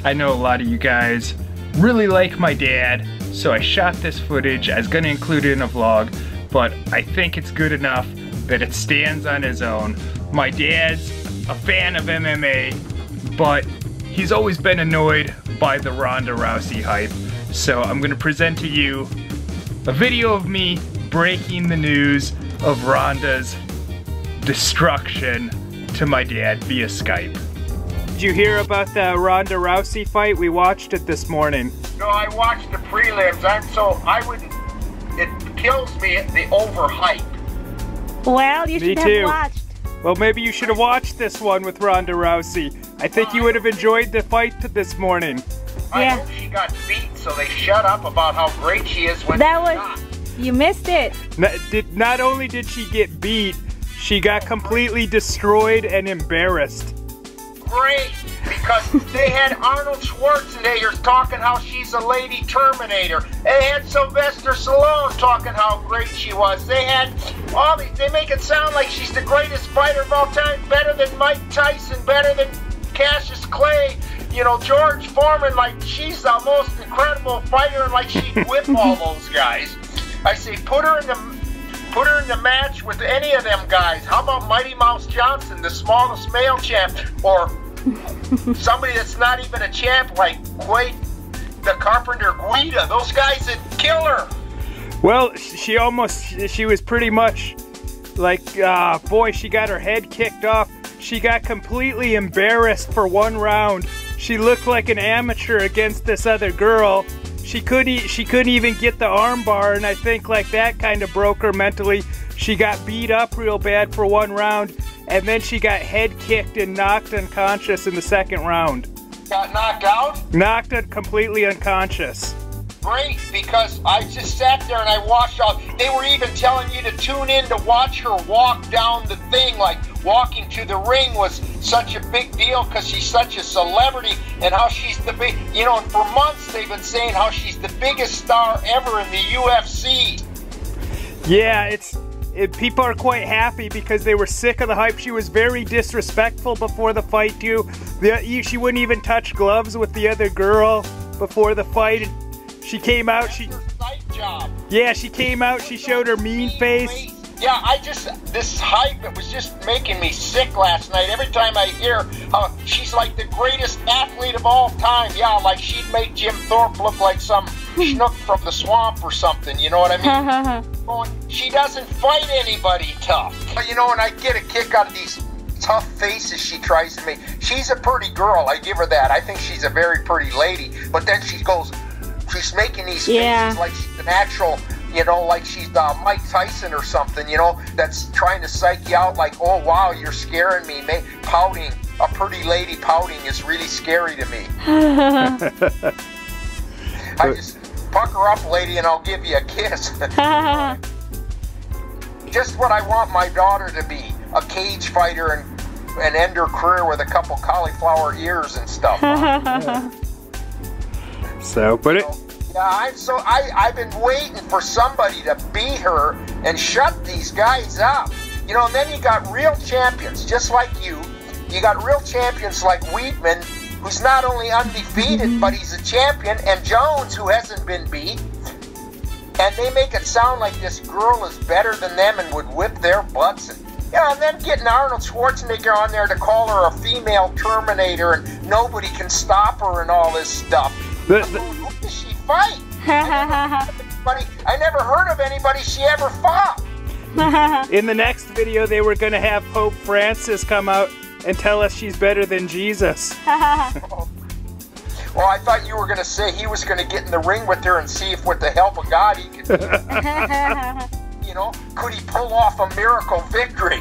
I know a lot of you guys really like my dad, so I shot this footage. I was gonna include it in a vlog, but I think it's good enough that it stands on its own. My dad's a fan of MMA, but he's always been annoyed by the Ronda Rousey hype. So I'm gonna present to you a video of me breaking the news of Ronda's destruction to my dad via Skype. Did you hear about the Ronda Rousey fight? We watched it this morning. No, I watched the prelims. It kills me, the overhype. Well, you should have watched. Well, maybe you should have watched this one with Ronda Rousey. I think you would have enjoyed the fight this morning. I hope she got beat, so they shut up about how great she is when You missed it. Not only did she get beat, she got completely destroyed and embarrassed. Great, because they had Arnold Schwarzenegger talking how she's a lady Terminator. They had Sylvester Stallone talking how great she was. They had all these. They make it sound like she's the greatest fighter of all time, better than Mike Tyson, better than Cassius Clay. You know, George Foreman, like she's the most incredible fighter, and like she'd whip all those guys. I say, put her in the match with any of them guys. How about Mighty Mouse Johnson, the smallest male champ, or somebody that's not even a champ like the Carpenter Guida? Those guys that kill her. Well, she was pretty much like, boy, she got her head kicked off. She got completely embarrassed for one round. She looked like an amateur against this other girl. She couldn't even get the arm bar, and I think like that kind of broke her mentally. She got beat up real bad for one round, and then she got head kicked and knocked unconscious in the second round. Got knocked out? Knocked completely unconscious. Great, because I just sat there and I watched all. They were even telling you to tune in to watch her walk down the thing, like walking to the ring was such a big deal because she's such a celebrity, and how she's the big, you know, and for months they've been saying how she's the biggest star ever in the UFC. Yeah, people are quite happy because they were sick of the hype. She was very disrespectful before the fight too. She wouldn't even touch gloves with the other girl before the fight. She came out, yeah, she came out, she showed her mean face. Yeah, this hype, it was just making me sick last night. Every time I hear how she's like the greatest athlete of all time. Yeah, like she'd make Jim Thorpe look like some schnook from the swamp or something, you know what I mean? She doesn't fight anybody tough. But you know, and I get a kick out of these tough faces she tries to make. She's a pretty girl, I give her that. I think she's a very pretty lady. But then she's making these faces like she's an actual, you know, like she's Mike Tyson or something, you know, that's trying to psych you out like, oh, wow, you're scaring me. Pouting, a pretty lady pouting is really scary to me. I just pucker up, lady, and I'll give you a kiss. Just what I want my daughter to be, a cage fighter and end her career with a couple cauliflower ears and stuff. I've been waiting for somebody to beat her and shut these guys up. You know, and then you got real champions, just like you. You got real champions like Weidman, who's not only undefeated, but he's a champion, and Jones, who hasn't been beat. And they make it sound like this girl is better than them and would whip their butts. And then getting Arnold Schwarzenegger on there to call her a female Terminator and nobody can stop her and all this stuff. Who does she fight? I never heard of anybody she ever fought. In the next video, they were going to have Pope Francis come out and tell us she's better than Jesus. Well, I thought you were going to say he was going to get in the ring with her and see if with the help of God he could, you know, could he pull off a miracle victory?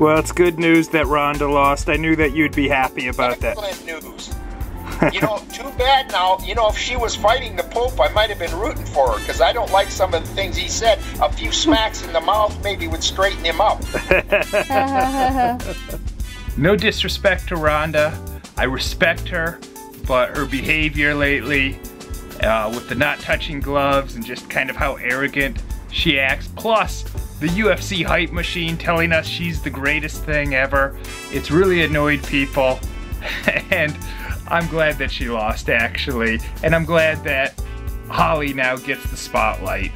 Well, it's good news that Ronda lost. I knew that you'd be happy about that. Excellent news. You know, too bad now. You know, if she was fighting the Pope, I might have been rooting for her, because I don't like some of the things he said. A few smacks in the mouth maybe would straighten him up. No disrespect to Ronda. I respect her, but her behavior lately, with the not touching gloves and just kind of how arrogant she acts, plus the UFC hype machine telling us she's the greatest thing ever, it's really annoyed people. And I'm glad that she lost, actually. And I'm glad that Holly now gets the spotlight.